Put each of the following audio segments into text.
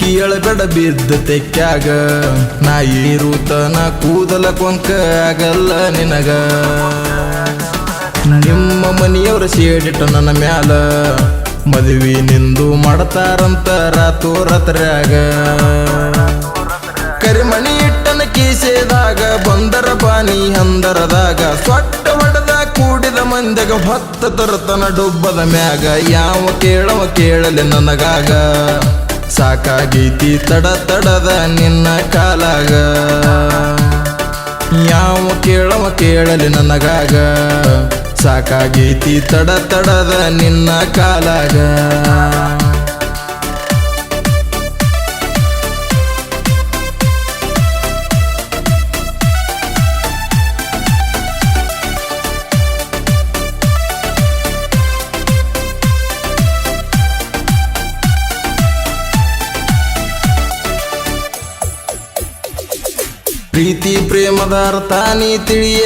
ಬಿಕ್ಕಿ ಎಳಬೇಡ ಬಿದ್ದ ತೆಕ್ಕ್ಯಾಗ ನಾ ಏರುತನ ಕೂದಲ ಕೊಂಕ ಆಗಲ್ಲ ನಿನಗ ನಿಮ್ಮ ಮನಿಯವ್ರ ಸೇಡಿಟ್ಟ ನನ್ನ ಮ್ಯಾಲ ಮದುವೆ ನಿಂದು ಮಾಡ್ತಾರಂತ ರಾತ್ರ್ಯಾಗ ಕರಿಮಣಿ ಇಟ್ಟನ ಕೀಸೆದಾಗ ಬಂದರ ಬಾನಿ ಹಂದರದಾಗ ಸೊಟ್ಟ ಹೊಡೆದ ಕೂಡಿದ ಮಂದಗ ಹೊತ್ತ ತರತನ ಡೊಬ್ಬದ ಮ್ಯಾಗ ಯಾವ ಕೇಳವ ಕೇಳಲಿ ನನಗಾಗ ಸಾಕಾಗೈತಿ ತಡದ ನಿನ್ನ ಕಾಲಾಗ ಯಾವ ಕೇಳವ ಕೇಳಲಿ ನನಗಾಗ ಸಾಕಾಗೈತಿ ತಡದ ನಿನ್ನ ಕಾಲಾಗ ಪ್ರೀತಿ ಪ್ರೇಮದ ಅರ್ಥ ನೀ ತಿಳಿಯ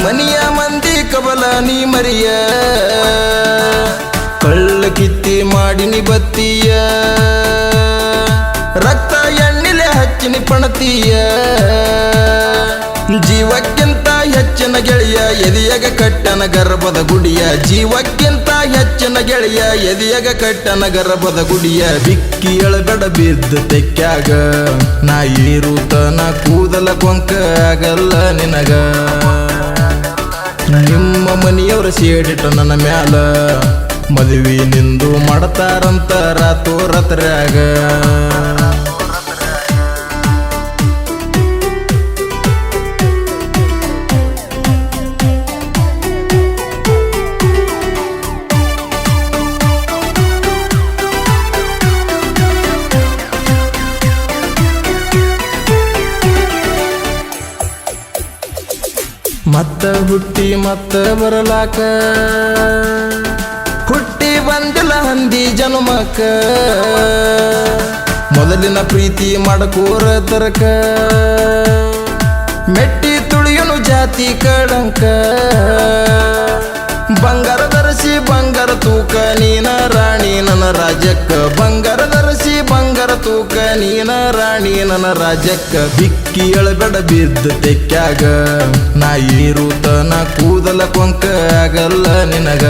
ಮನಿಯ ಮಂದಿ ಕಬಲ ನೀ ಮರಿಯ ಕಳ್ಳ ಕಿತ್ತಿ ಮಾಡಿನಿ ಬತ್ತೀಯ ರಕ್ತ ಎಣ್ಣಿಲೆ ಹಚ್ಚಿನಿ ಪಣತೀಯ ಜೀವಕ್ಕಿಂತ ಹೆಚ್ಚಿನ ಗೆಳೆಯ ಎದೆಯಗ ಕಟ್ಟನ ಗರ್ಭದ ಗುಡಿಯ ಜೀವಕ್ಕಿಂತ ಹೆಚ್ಚಿನ ಗೆಳೆಯ ಎದೆಯಗ ಕಟ್ಟನ ಗರ್ಭದ ಗುಡಿಯ ಬಿಕ್ಕಿ ಎಳಬೇಡ ಬಿದ್ದ ತೆಕ್ಕ್ಯಾಗ ನಾ ಏರುತನ ಕೂದಲ ಕೊಂಕ ಆಗಲ್ಲ ನಿನಗ ನಿಮ್ಮ ಮನಿಯವ್ರ ಸೇಡಿಟ್ಟ ನನ್ನ ಮ್ಯಾಲ ಮದುವೆ ನಿಂದು ಮಾಡ್ತಾರಂತ ರಾತ್ರ್ಯಾಗ ಮತ್ತ ಹುಟ್ಟಿ ಮತ್ತ ಬರಲಾಕ ಹುಟ್ಟಿ ಬಂದಿಲ್ಲ ಹಂದಿ ಜನುಮಕ್ಕ ಮೊದಲಿನ ಪ್ರೀತಿ ಮಾಡಕೋರ ತರಕ ಮೆಟ್ಟಿ ತುಳಿಯನು ಜಾತಿ ಕಳಂಕ ಬಂಗಾರ ಧರಿಸಿ ಬಂಗಾರ ತೂಕ ನೀನ ರಾಣಿ ನನ್ನ ರಾಜ್ಯಕ್ಕ ಬಂಗಾರ ಧರಿಸಿ ಬಂಗಾರ ತೂಕ ನೀನ ರಾಣಿ ನನ್ನ ರಾಜ್ಯಕ್ಕ ಬಿಕ್ಕಿ ಎಳಬೇಡ ಬಿದ್ದ ತೆಕ್ಕ್ಯಾಗ ನಾ ಏರುತನ ಕೂದಲ ಕೊಂಕ ಆಗಲ್ಲ ನಿನಗ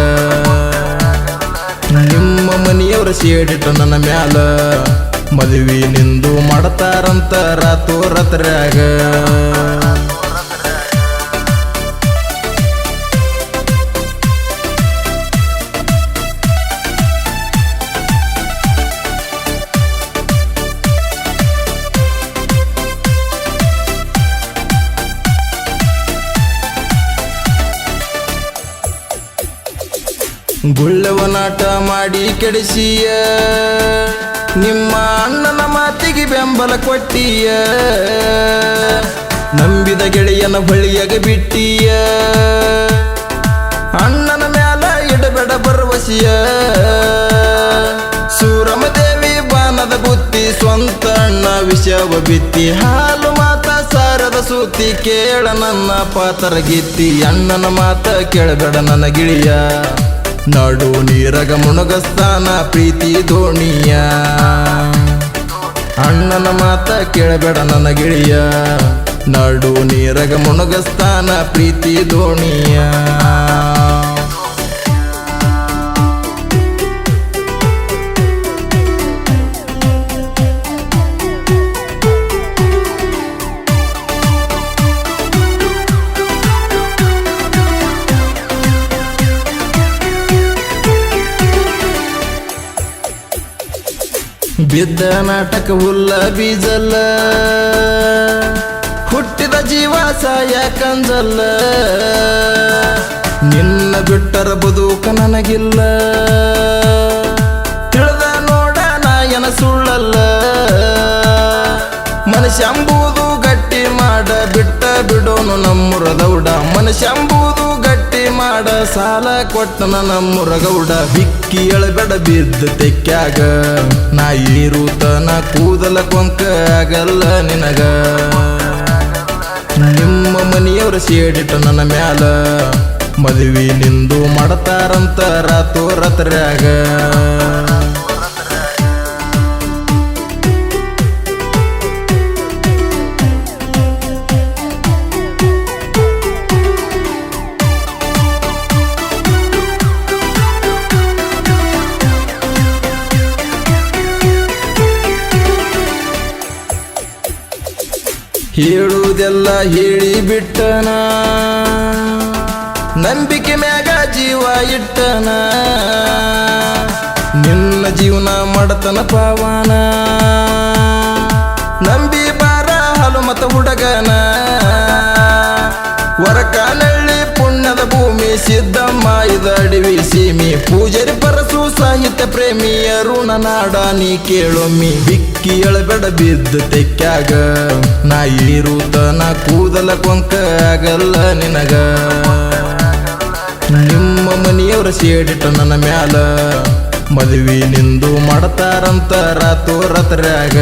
ನಿಮ್ಮ ಮನಿಯವ್ರ ಸೇಡಿಟ್ಟ ನನ್ನ ಮ್ಯಾಲ ಮದುವೆ ನಿಂದು ಮಾಡ್ತಾರಂತ ರಾತ್ರ್ಯಾಗ ಗುಳ್ಳವನಾಟ ಮಾಡಿ ಕೆಡಿಸಿಯ ನಿಮ್ಮ ಅಣ್ಣನ ಮಾತಿಗೆ ಬೆಂಬಲ ಕೊಟ್ಟಿಯ ನಂಬಿದ ಗೆಳೆಯನ ಬಳಿಯಾಗ ಬಿಟ್ಟಿಯ ಅಣ್ಣನ ಮ್ಯಾಲ ಇಡಬೇಡ ಭರವಸೆಯ ಸೂರಮದೇವಿ ಬಾನದ ಬುತ್ತಿ ಸ್ವಂತ ಅಣ್ಣ ವಿಷವ ಬಿತ್ತಿ ಹಾಲು ಮಾತ ಸಾರದ ಸೂತಿ ಕೇಳ ನನ್ನ ಪಾತರ ಗಿತ್ತಿ ಅಣ್ಣನ ಮಾತ ಕೇಳಬೇಡ ನನ್ನ ಗಿಳಿಯ ನಡು ನೀರಗ ಮುಣಗಸ್ತಾನ ಪ್ರೀತಿ ದೋಣಿಯ ಅಣ್ಣನ ಮಾತ ಕೇಳಬೇಡ ನನ್ನ ಗಿಳಿಯ ನಡು ನೀರಗ ಮುಣಗಸ್ತಾನ ಪ್ರೀತಿ ದೋಣಿಯ ಬಿದ್ದ ನಾಟಕ ಹುಲ್ಲ ಬೀಜಲ್ಲ ಹುಟ್ಟಿದ ಜೀವ ಸಾಯ ಕಂಜಲ್ಲ ನಿನ್ನ ಬಿಟ್ಟರ ಬದುಕ ನನಗಿಲ್ಲ ತಿಳಿದ ನೋಡ ನಾಯನ ಸುಳ್ಳಲ್ಲ ಮನಸ್ಯಂಬುದು ಗಟ್ಟಿ ಮಾಡ ಬಿಟ್ಟ ಬಿಡೋನು ನಮ್ಮುರ ದೌಡ ಮನಸ್ಯಂಬುದು ಗಟ್ಟಿ ಮಾಡ ಸಾಲ ಕೊಟ್ಟನ ನಮ್ಮುರ ಗೌಡ ಬಿಕ್ಕಿ ಎಳಬೇಡ ಬಿದ್ದ ತೆಕ್ಕ್ಯಾಗ ನಾ ಏರುತನ ಕೂದಲ ಕೊಂಕ ಆಗಲ್ಲ ನಿನಗ ನಿಮ್ಮ ಮನಿಯವ್ರ ಸೇಡಿಟ್ಟ ನನ್ನ ಮ್ಯಾಲ ಮದುವೆ ನಿಂದು ಮಾಡ್ತಾರಂತ ರಾತ್ರ್ಯಾಗ ಹೇಳುವುದೆಲ್ಲ ಹೇಳಿ ಬಿಟ್ಟನ ನಂಬಿಕೆ ಮ್ಯಾಗ ಜೀವ ಇಟ್ಟನ ನಿನ್ನ ಜೀವನ ಮಾಡತನ ಪಾವನ ನಂಬಿ ಬಾರ ಹನುಮತ ಹುಡುಗನ ವರಕಾನಳ್ಳಿ ಪುಣ್ಯದ ಭೂಮಿ ಸಿದ್ದಮ್ಮ ಇದ ಅಡವಿ ಸೀಮಿ ಪೂಜಾರಿ ಪರಸು ಸಾಹಿತ್ಯ ಪ್ರೇಮಿ ಅರುಣ ನಾಡ ನೀ ಕೇಳೊಮ್ಮಿ ಬಿಕ್ಕಿ ಎಳಬೇಡ ಬಿದ್ದ ತೆಕ್ಕ್ಯಾಗ ನಾ ಇರುತ್ತ ನಾ ಕೂದಲ ಕೊಂಕ ಆಗಲ್ಲ ನಿನಗ ನಿಮ್ಮ ಮನೆಯವರ ಸೇಡಿಟ ನನ್ನ ಮ್ಯಾಲ ಮದುವೆ ನಿಂದು ಮಾಡ್ತಾರಂತ ರಾತ್ರಾತ್ರ್ಯಾಗ